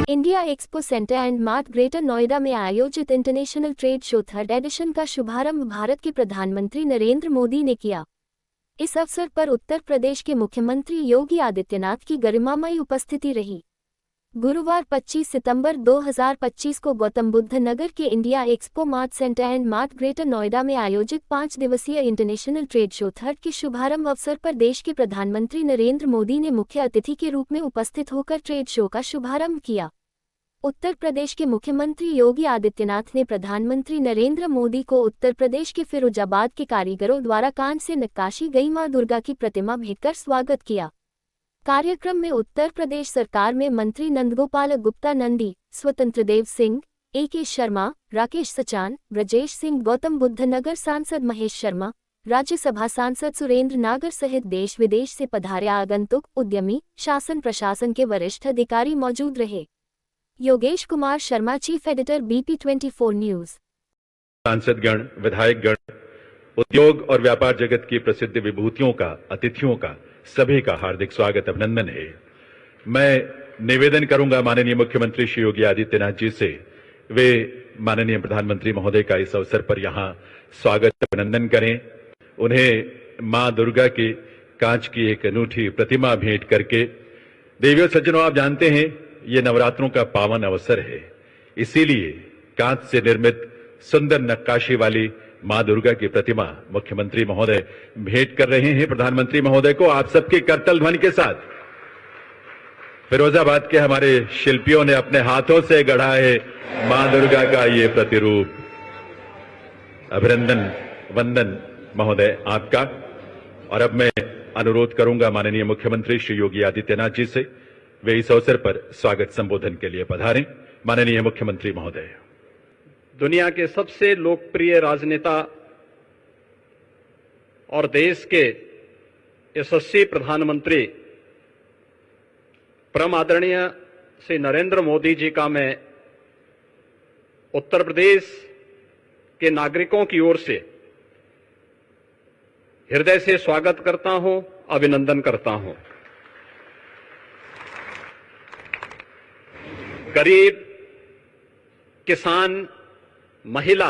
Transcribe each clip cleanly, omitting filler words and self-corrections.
India expo centre and mart greater Noida में आयोजित international trade show third edition का शुभारंभ भारत के प्रधानमंत्री नरेंद्र मोदी ने किया। इस अवसर पर उत्तर प्रदेश के मुख्यमंत्री योगी आदित्यनाथ की गरिमामयी उपस्थिति रही। गुरुवार 25 सितंबर 2025 को गौतम बुद्ध नगर के India expo mart centre and mart greater Noida में आयोजित 5 दिवसीय इंटरनेशनल ट्रेड शो थर्ड के शुभारंभ अवसर पर देश के प्रधानमंत्री नरेंद्र मोदी ने मुख्य अतिथि के रूप में उपस्थित होकर ट्रेड शो का शुभारंभ किया। उत्तर प्रदेश के मुख्यमंत्री योगी आदित्यनाथ ने प्रधानमंत्री नरेंद्र मोदी को उत्तर प्रदेश के फिरोजाबाद के कारीगरों द्वारा कांच से नक्काशी गई मां दुर्गा की प्रतिमा भेंट कर स्वागत किया। कार्यक्रम में उत्तर प्रदेश सरकार में मंत्री नंदगोपाल गुप्ता नंदी, स्वतंत्रदेव सिंह, A.K. शर्मा, राकेश सचान, ब्रजेश सिंह, गौतम बुद्ध नगर सांसद महेश शर्मा, राज्यसभा सांसद सुरेंद्र नागर सहित देश विदेश से पधारे आगंतुक, उद्यमी, शासन प्रशासन के वरिष्ठ अधिकारी मौजूद रहे। Yogesh Kumar Sharma, chief editor, BP24 news. सांसदगण, विधायकगण, उद्योग और व्यापार जगत की प्रसिद्ध विभूतियों का, अतिथियों का, सभी का हार्दिक स्वागत, अभिनंदन है। मैं निवेदन करूंगा माननीय मुख्यमंत्री श्री योगी आदित्यनाथ जी से, वे माननीय प्रधानमंत्री महोदय का इस अवसर पर यहां स्वागत, अभिनंदन करें। उन्हें मां दुर्गा की कांच की एक अनूठी प्रतिमा भेंट करके, देवियों सज्जनों, आप जानते हैं ये नवरात्रों का पावन अवसर है, इसीलिए कांच से निर्मित सुंदर नक्काशी वाली मां दुर्गा की प्रतिमा मुख्यमंत्री महोदय भेंट कर रहे हैं प्रधानमंत्री महोदय को। आप सबके करतल ध्वनि के साथ फिरोजाबाद के हमारे शिल्पियों ने अपने हाथों से गढ़ा है मां दुर्गा का ये प्रतिरूप। अभिनंदन, वंदन महोदय आपका। और अब मैं अनुरोध करूंगा माननीय मुख्यमंत्री श्री योगी आदित्यनाथ जी से, वे इस अवसर पर स्वागत संबोधन के लिए पधारें। माननीय मुख्यमंत्री महोदय। दुनिया के सबसे लोकप्रिय राजनेता और देश के यशस्वी प्रधानमंत्री परम आदरणीय श्री नरेंद्र मोदी जी का मैं उत्तर प्रदेश के नागरिकों की ओर से हृदय से स्वागत करता हूं, अभिनंदन करता हूं। गरीब, किसान, महिला,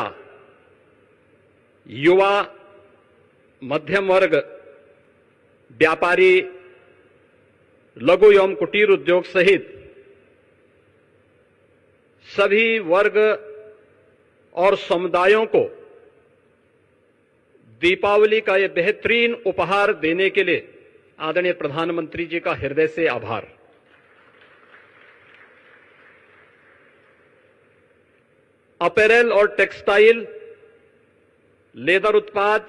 युवा, मध्यम वर्ग, व्यापारी, लघु एवं कुटीर उद्योग सहित सभी वर्ग और समुदायों को दीपावली का यह बेहतरीन उपहार देने के लिए आदरणीय प्रधानमंत्री जी का हृदय से आभार। अपैरल और टेक्सटाइल, लेदर उत्पाद,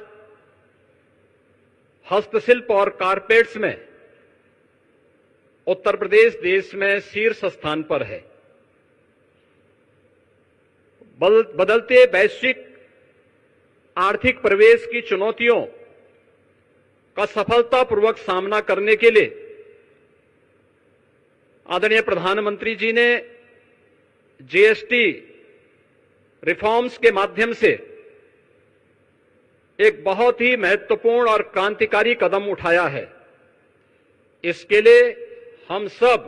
हस्तशिल्प और कारपेट्स में उत्तर प्रदेश देश में शीर्ष स्थान पर है। बदलते वैश्विक आर्थिक परिवेश की चुनौतियों का सफलतापूर्वक सामना करने के लिए आदरणीय प्रधानमंत्री जी ने GST रिफॉर्म्स के माध्यम से एक बहुत ही महत्वपूर्ण और क्रांतिकारी कदम उठाया है। इसके लिए हम सब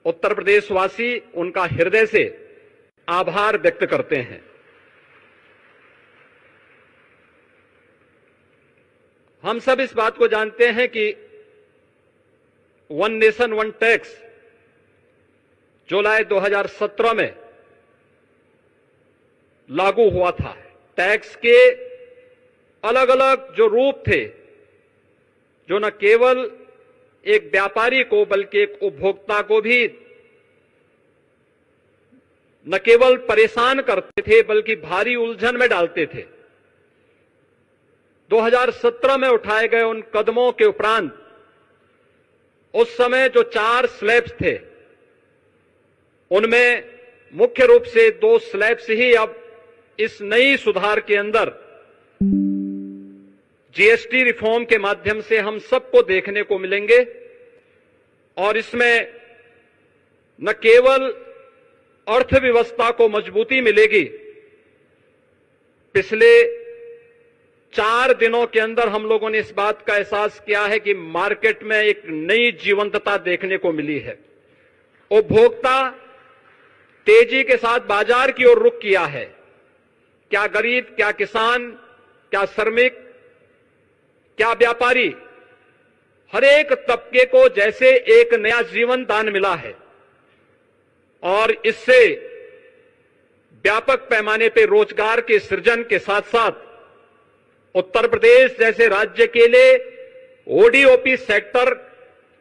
उत्तर प्रदेशवासी उनका हृदय से आभार व्यक्त करते हैं। हम सब इस बात को जानते हैं कि वन नेशन वन टैक्स जुलाई 2017 में लागू हुआ था। टैक्स के अलग अलग जो रूप थे, जो न केवल एक व्यापारी को बल्कि एक उपभोक्ता को भी न केवल परेशान करते थे बल्कि भारी उलझन में डालते थे। 2017 में उठाए गए उन कदमों के उपरांत उस समय जो 4 स्लैब्स थे, उनमें मुख्य रूप से 2 स्लैब्स ही अब इस नई सुधार के अंदर GST रिफॉर्म के माध्यम से हम सबको देखने को मिलेंगे। और इसमें न केवल अर्थव्यवस्था को मजबूती मिलेगी, पिछले 4 दिनों के अंदर हम लोगों ने इस बात का एहसास किया है कि मार्केट में एक नई जीवंतता देखने को मिली है। उपभोक्ता तेजी के साथ बाजार की ओर रुख किया है। क्या गरीब, क्या किसान, क्या श्रमिक, क्या व्यापारी, हर एक तबके को जैसे एक नया जीवन दान मिला है और इससे व्यापक पैमाने पर रोजगार के सृजन के साथ साथ उत्तर प्रदेश जैसे राज्य के लिए ओडीओपी सेक्टर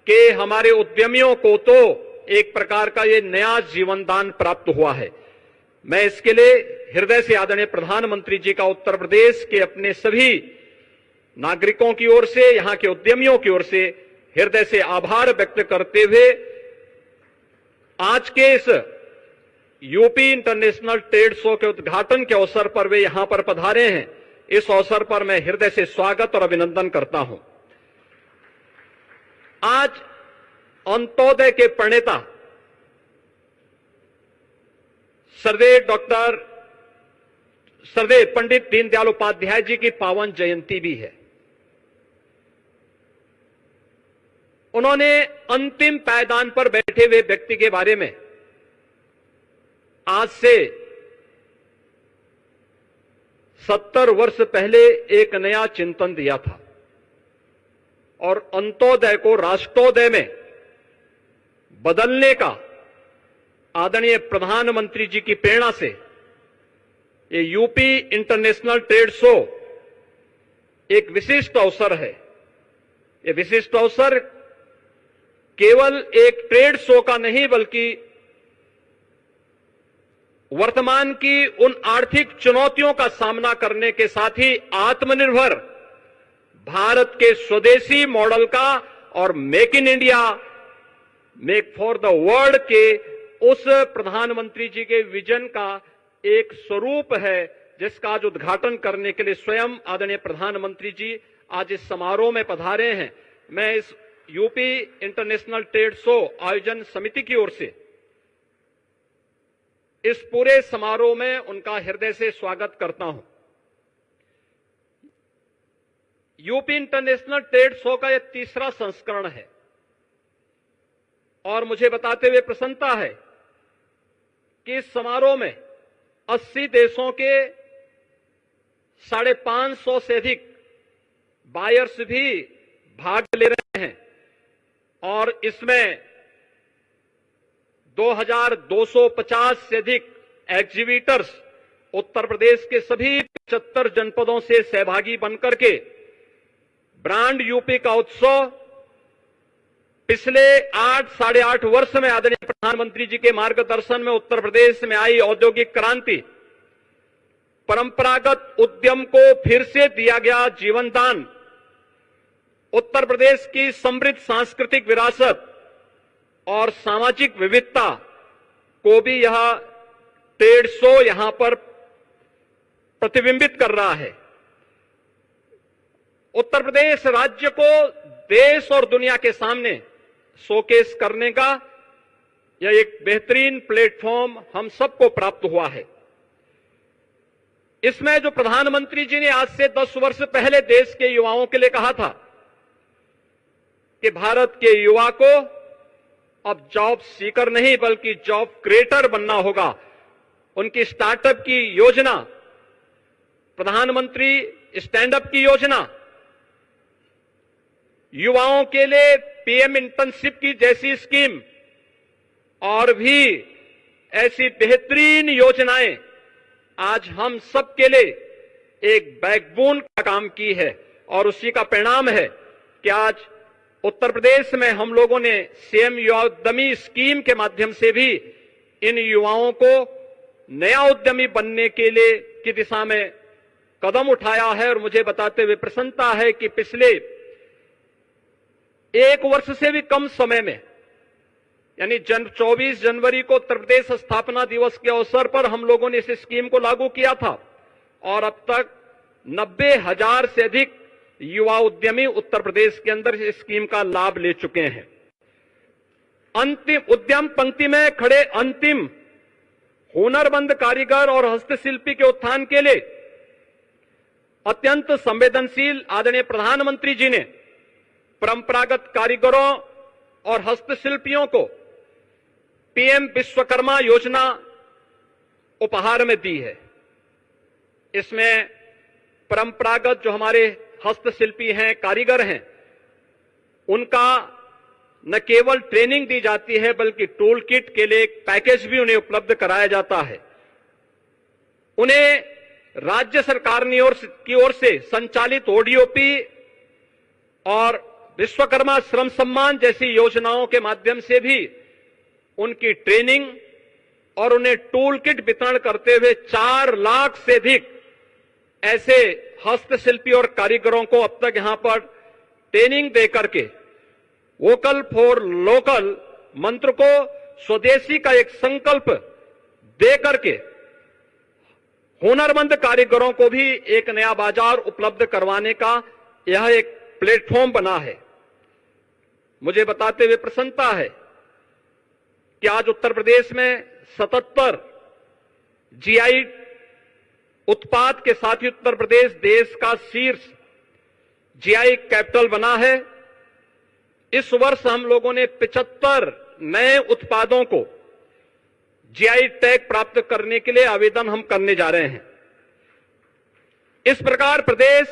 के हमारे उद्यमियों को तो एक प्रकार का ये नया जीवन दान प्राप्त हुआ है। मैं इसके लिए हृदय से आदरणीय प्रधानमंत्री जी का उत्तर प्रदेश के अपने सभी नागरिकों की ओर से, यहां के उद्यमियों की ओर से हृदय से आभार व्यक्त करते हुए आज के इस यूपी इंटरनेशनल ट्रेड शो के उद्घाटन के अवसर पर वे यहां पर पधारे हैं। इस अवसर पर मैं हृदय से स्वागत और अभिनंदन करता हूं। आज अंत्योदय के प्रणेता सरदेव पंडित दीनदयाल उपाध्याय जी की पावन जयंती भी है। उन्होंने अंतिम पायदान पर बैठे हुए व्यक्ति के बारे में आज से 70 वर्ष पहले एक नया चिंतन दिया था और अंत्योदय को राष्ट्रोदय में बदलने का आदरणीय प्रधानमंत्री जी की प्रेरणा से ये यूपी इंटरनेशनल ट्रेड शो एक विशिष्ट अवसर है। ये विशिष्ट अवसर केवल एक ट्रेड शो का नहीं बल्कि वर्तमान की उन आर्थिक चुनौतियों का सामना करने के साथ ही आत्मनिर्भर भारत के स्वदेशी मॉडल का और make in India, make for the world के उस प्रधानमंत्री जी के विजन का एक स्वरूप है, जिसका आज उद्घाटन करने के लिए स्वयं आदरणीय प्रधानमंत्री जी आज इस समारोह में पधारे हैं। मैं इस यूपी इंटरनेशनल ट्रेड शो आयोजन समिति की ओर से इस पूरे समारोह में उनका हृदय से स्वागत करता हूं। यूपी इंटरनेशनल ट्रेड शो का यह तीसरा संस्करण है और मुझे बताते हुए प्रसन्नता है कि इस समारोह में 80 देशों के 550 से अधिक बायर्स भी भाग ले रहे हैं और इसमें 2250 से अधिक एग्जीबिटर्स उत्तर प्रदेश के सभी 75 जनपदों से सहभागी बनकर के ब्रांड यूपी का उत्सव पिछले 8 8.5 वर्ष में आदरणीय प्रधानमंत्री जी के मार्गदर्शन में उत्तर प्रदेश में आई औद्योगिक क्रांति, परंपरागत उद्यम को फिर से दिया गया जीवन दान, उत्तर प्रदेश की समृद्ध सांस्कृतिक विरासत और सामाजिक विविधता को भी यह ट्रेड शो यहां पर प्रतिबिंबित कर रहा है। उत्तर प्रदेश राज्य को देश और दुनिया के सामने शोकेस करने का यह एक बेहतरीन प्लेटफॉर्म हम सबको प्राप्त हुआ है। इसमें जो प्रधानमंत्री जी ने आज से 10 वर्ष पहले देश के युवाओं के लिए कहा था कि भारत के युवा को अब जॉब सीकर नहीं बल्कि जॉब क्रिएटर बनना होगा, उनकी स्टार्टअप की योजना, प्रधानमंत्री स्टैंडअप की योजना, युवाओं के लिए पीएम इंटर्नशिप की जैसी स्कीम और भी ऐसी बेहतरीन योजनाएं आज हम सब के लिए एक बैकबोन का काम की है और उसी का परिणाम है कि आज उत्तर प्रदेश में हम लोगों ने सीएम युवा उद्यमी स्कीम के माध्यम से भी इन युवाओं को नया उद्यमी बनने के लिए की दिशा में कदम उठाया है। और मुझे बताते हुए प्रसन्नता है कि पिछले 1 वर्ष से भी कम समय में यानी 24 जनवरी को उत्तर प्रदेश स्थापना दिवस के अवसर पर हम लोगों ने इस स्कीम को लागू किया था और अब तक 90,000 से अधिक युवा उद्यमी उत्तर प्रदेश के अंदर इस स्कीम का लाभ ले चुके हैं। अंतिम उद्यम पंक्ति में खड़े अंतिम हुनरमंद कारीगर और हस्तशिल्पी के उत्थान के लिए अत्यंत संवेदनशील आदरणीय प्रधानमंत्री जी ने परंपरागत कारीगरों और हस्तशिल्पियों को पीएम विश्वकर्मा योजना उपहार में दी है। इसमें परंपरागत जो हमारे हस्तशिल्पी हैं, कारीगर हैं, उनका न केवल ट्रेनिंग दी जाती है बल्कि टूल किट के लिए एक पैकेज भी उन्हें उपलब्ध कराया जाता है। उन्हें राज्य सरकार की ओर से संचालित ओडीओपी और विश्वकर्मा श्रम सम्मान जैसी योजनाओं के माध्यम से भी उनकी ट्रेनिंग और उन्हें टूल किट वितरण करते हुए 4 लाख से अधिक ऐसे हस्तशिल्पी और कारीगरों को अब तक यहां पर ट्रेनिंग देकर के वोकल फॉर लोकल मंत्र को, स्वदेशी का एक संकल्प देकर के हुनरमंद कारीगरों को भी एक नया बाजार उपलब्ध करवाने का यह एक प्लेटफॉर्म बना है। मुझे बताते हुए प्रसन्नता है कि आज उत्तर प्रदेश में 77 जीआई उत्पाद के साथ ही उत्तर प्रदेश देश का शीर्ष जीआई कैपिटल बना है। इस वर्ष हम लोगों ने 75 नए उत्पादों को जीआई टैग प्राप्त करने के लिए आवेदन हम करने जा रहे हैं। इस प्रकार प्रदेश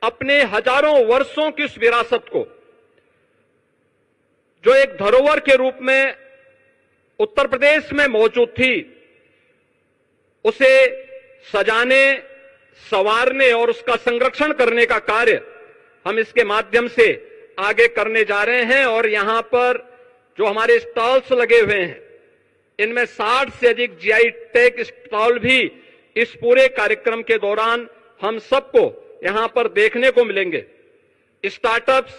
अपने हजारों वर्षों की उस विरासत को, जो एक धरोहर के रूप में उत्तर प्रदेश में मौजूद थी, उसे सजाने, संवारने और उसका संरक्षण करने का कार्य हम इसके माध्यम से आगे करने जा रहे हैं। और यहां पर जो हमारे स्टॉल्स लगे हुए हैं, इनमें 60 से अधिक जीआई टैग स्टॉल भी इस पूरे कार्यक्रम के दौरान हम सबको यहां पर देखने को मिलेंगे। स्टार्टअप्स,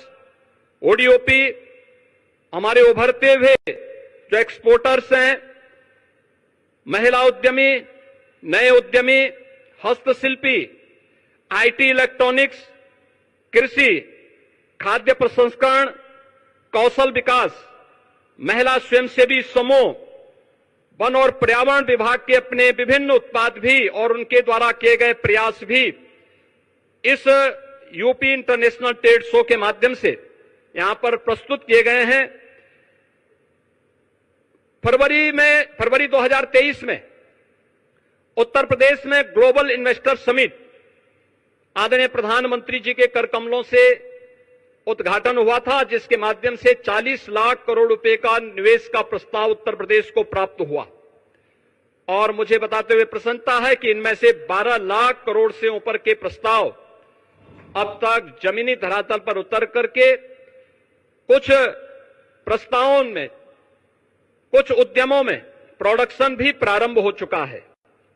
ओडीओपी, हमारे उभरते हुए जो एक्सपोर्टर्स हैं, महिला उद्यमी, नए उद्यमी, हस्तशिल्पी, आईटी, इलेक्ट्रॉनिक्स, कृषि, खाद्य प्रसंस्करण, कौशल विकास, महिला स्वयंसेवी समूह, वन और पर्यावरण विभाग के अपने विभिन्न उत्पाद भी और उनके द्वारा किए गए प्रयास भी इस यूपी इंटरनेशनल ट्रेड शो के माध्यम से यहां पर प्रस्तुत किए गए हैं। फरवरी 2023 में उत्तर प्रदेश में ग्लोबल इन्वेस्टर समिट आदरणीय प्रधानमंत्री जी के कर कमलों से उद्घाटन हुआ था, जिसके माध्यम से 40 लाख करोड़ रुपए का निवेश का प्रस्ताव उत्तर प्रदेश को प्राप्त हुआ। और मुझे बताते हुए प्रसन्नता है कि इनमें से 12 लाख करोड़ से ऊपर के प्रस्ताव अब तक जमीनी धरातल पर उतर करके कुछ प्रस्तावों में, कुछ उद्यमों में प्रोडक्शन भी प्रारंभ हो चुका है।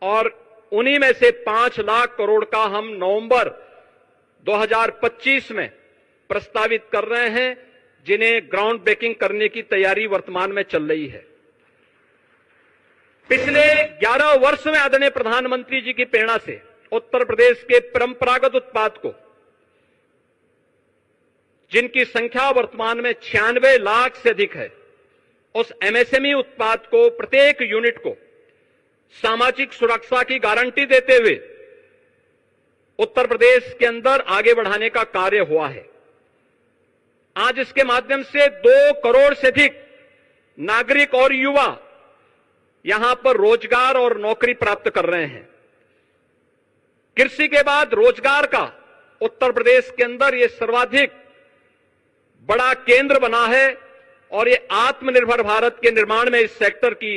और उन्हीं में से 5 लाख करोड़ का हम नवंबर 2025 में प्रस्तावित कर रहे हैं, जिन्हें ग्राउंड ब्रेकिंग करने की तैयारी वर्तमान में चल रही है। पिछले 11 वर्ष में आदरणीय प्रधानमंत्री जी की प्रेरणा से उत्तर प्रदेश के परंपरागत उत्पाद को, जिनकी संख्या वर्तमान में 96 लाख से अधिक है, उस एमएसएमई उत्पाद को, प्रत्येक यूनिट को सामाजिक सुरक्षा की गारंटी देते हुए उत्तर प्रदेश के अंदर आगे बढ़ाने का कार्य हुआ है। आज इसके माध्यम से 2 करोड़ से अधिक नागरिक और युवा यहां पर रोजगार और नौकरी प्राप्त कर रहे हैं। कृषि के बाद रोजगार का उत्तर प्रदेश के अंदर यह सर्वाधिक बड़ा केंद्र बना है और ये आत्मनिर्भर भारत के निर्माण में इस सेक्टर की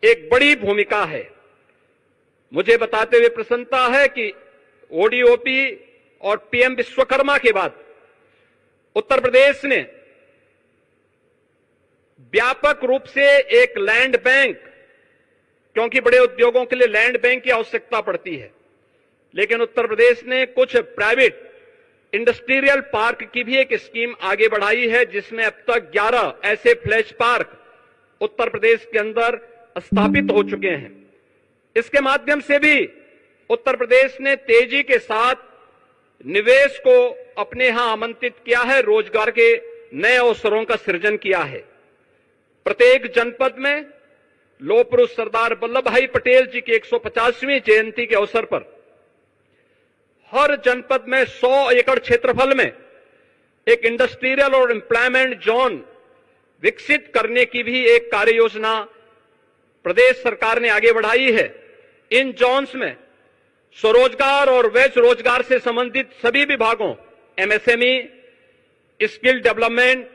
एक बड़ी भूमिका है। मुझे बताते हुए प्रसन्नता है कि ओडीओपी और पीएम विश्वकर्मा के बाद उत्तर प्रदेश ने व्यापक रूप से एक लैंड बैंक, क्योंकि बड़े उद्योगों के लिए लैंड बैंक की आवश्यकता पड़ती है, लेकिन उत्तर प्रदेश ने कुछ प्राइवेट इंडस्ट्रियल पार्क की भी एक स्कीम आगे बढ़ाई है, जिसमें अब तक 11 ऐसे फ्लैश पार्क उत्तर प्रदेश के अंदर स्थापित हो चुके हैं। इसके माध्यम से भी उत्तर प्रदेश ने तेजी के साथ निवेश को अपने यहां आमंत्रित किया है, रोजगार के नए अवसरों का सृजन किया है। प्रत्येक जनपद में लौह पुरुष सरदार वल्लभ भाई पटेल जी की 150वीं जयंती के अवसर पर हर जनपद में 100 एकड़ क्षेत्रफल में एक इंडस्ट्रियल और एम्प्लॉयमेंट जोन विकसित करने की भी एक कार्य योजना प्रदेश सरकार ने आगे बढ़ाई है। इन जोन्स में स्वरोजगार और वैश्य रोजगार से संबंधित सभी विभागों, एमएसएमई, स्किल डेवलपमेंट,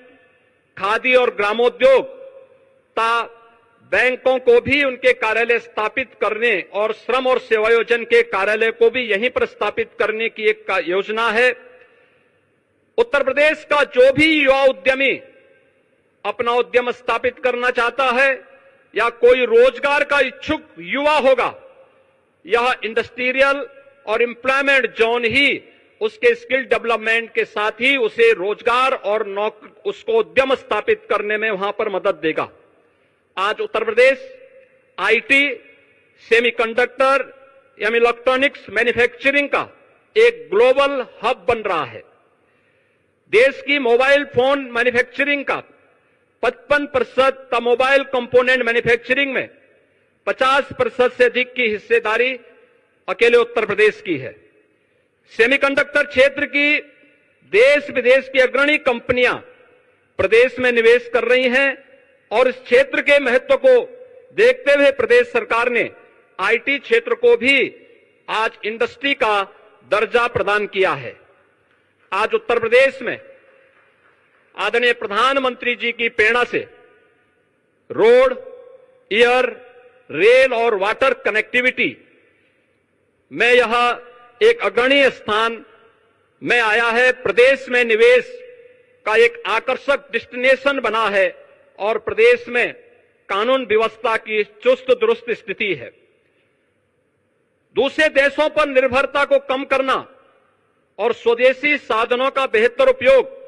खादी और ग्रामोद्योग तथा बैंकों को भी उनके कार्यालय स्थापित करने और श्रम और सेवायोजन के कार्यालय को भी यहीं पर स्थापित करने की एक योजना है। उत्तर प्रदेश का जो भी युवा उद्यमी अपना उद्यम स्थापित करना चाहता है या कोई रोजगार का इच्छुक युवा होगा, यह इंडस्ट्रियल और एम्प्लॉयमेंट जोन ही उसके स्किल डेवलपमेंट के साथ ही उसे रोजगार और उसको उद्यम स्थापित करने में वहां पर मदद देगा। आज उत्तर प्रदेश आईटी, सेमीकंडक्टर या इलेक्ट्रॉनिक्स मैन्युफैक्चरिंग का एक ग्लोबल हब बन रहा है। देश की मोबाइल फोन मैन्युफैक्चरिंग का 55% मोबाइल कंपोनेंट मैन्युफैक्चरिंग में 50% से अधिक की हिस्सेदारी अकेले उत्तर प्रदेश की है। सेमीकंडक्टर क्षेत्र की देश विदेश की अग्रणी कंपनियां प्रदेश में निवेश कर रही हैं और इस क्षेत्र के महत्व को देखते हुए प्रदेश सरकार ने आईटी क्षेत्र को भी आज इंडस्ट्री का दर्जा प्रदान किया है। आज उत्तर प्रदेश में आदरणीय प्रधानमंत्री जी की प्रेरणा से रोड, एयर, रेल और वाटर कनेक्टिविटी में यह एक अग्रणी स्थान में आया है। प्रदेश में निवेश का एक आकर्षक डेस्टिनेशन बना है और प्रदेश में कानून व्यवस्था की चुस्त दुरुस्त स्थिति है। दूसरे देशों पर निर्भरता को कम करना और स्वदेशी साधनों का बेहतर उपयोग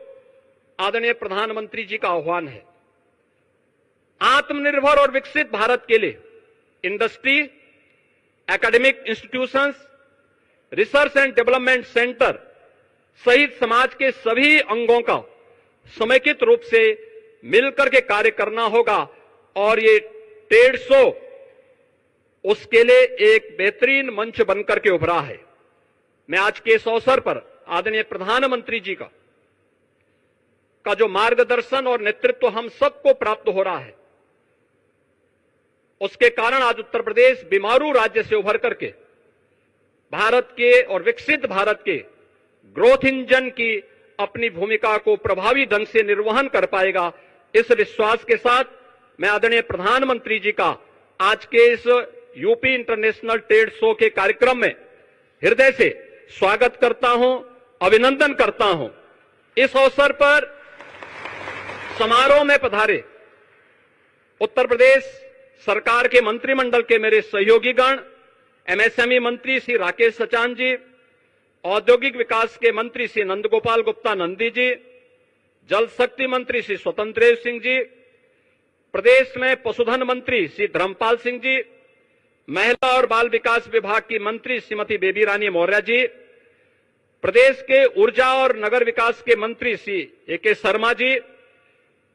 आदरणीय प्रधानमंत्री जी का आह्वान है। आत्मनिर्भर और विकसित भारत के लिए industry, academic institutions, research and development centre सहित समाज के सभी अंगों का समेकित रूप से मिलकर के कार्य करना होगा और ये ट्रेड शो उसके लिए एक बेहतरीन मंच बनकर के उभरा है। मैं आज के इस अवसर पर आदरणीय प्रधानमंत्री जी का जो मार्गदर्शन और नेतृत्व हम सबको प्राप्त हो रहा है, उसके कारण आज उत्तर प्रदेश बीमारू राज्य से उभर करके भारत के और विकसित भारत के ग्रोथ इंजन की अपनी भूमिका को प्रभावी ढंग से निर्वहन कर पाएगा। इस विश्वास के साथ मैं आदरणीय प्रधानमंत्री जी का आज के इस यूपी इंटरनेशनल ट्रेड शो के कार्यक्रम में हृदय से स्वागत करता हूं, अभिनंदन करता हूं। इस अवसर पर समारोह में पधारे उत्तर प्रदेश सरकार के मंत्रिमंडल के मेरे सहयोगीगण, एमएसएमई मंत्री श्री राकेश सचान जी, औद्योगिक विकास के मंत्री श्री नंदगोपाल गुप्ता नंदी जी, जल शक्ति मंत्री श्री स्वतंत्र देव सिंह जी, प्रदेश में पशुधन मंत्री श्री धर्मपाल सिंह जी, महिला और बाल विकास विभाग की मंत्री श्रीमती बेबी रानी मौर्य जी, प्रदेश के ऊर्जा और नगर विकास के मंत्री श्री एके शर्मा जी,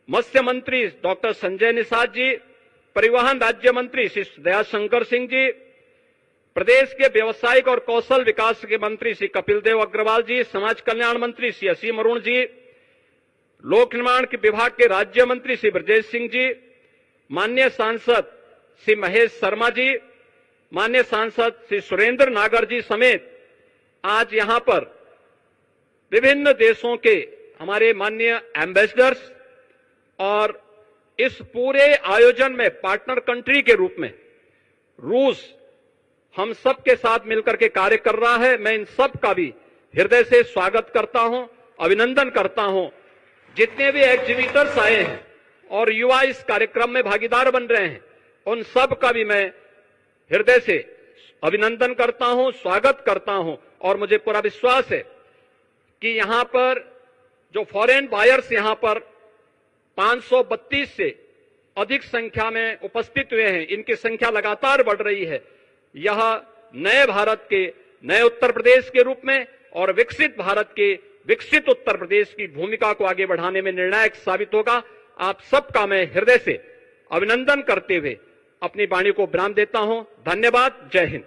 मत्स्य मंत्री डॉक्टर संजय निषाद जी, परिवहन राज्य मंत्री श्री दयाशंकर सिंह जी, प्रदेश के व्यवसायिक और कौशल विकास के मंत्री श्री कपिल देव अग्रवाल जी, समाज कल्याण मंत्री श्री असीम अरुण जी, लोक निर्माण के विभाग के राज्य मंत्री श्री ब्रजेश सिंह जी, माननीय सांसद श्री महेश शर्मा जी, माननीय सांसद श्री सुरेंद्र नागर जी समेत आज यहां पर विभिन्न देशों के हमारे माननीय एम्बेसडर्स और इस पूरे आयोजन में पार्टनर कंट्री के रूप में रूस हम सब के साथ मिलकर के कार्य कर रहा है। मैं इन सब का भी हृदय से स्वागत करता हूं, अभिनंदन करता हूं। जितने भी एग्जीबिटर्स आए हैं और युवा इस कार्यक्रम में भागीदार बन रहे हैं, उन सब का भी मैं हृदय से अभिनंदन करता हूं, स्वागत करता हूं और मुझे पूरा विश्वास है कि यहां पर जो फॉरेन बायर्स यहां पर 532 से अधिक संख्या में उपस्थित हुए हैं, इनकी संख्या लगातार बढ़ रही है। यह नए भारत के, नए उत्तर प्रदेश के रूप में और विकसित भारत के विकसित उत्तर प्रदेश की भूमिका को आगे बढ़ाने में निर्णायक साबित होगा। आप सबका मैं हृदय से अभिनंदन करते हुए अपनी वाणी को विराम देता हूं। धन्यवाद। जय हिंद।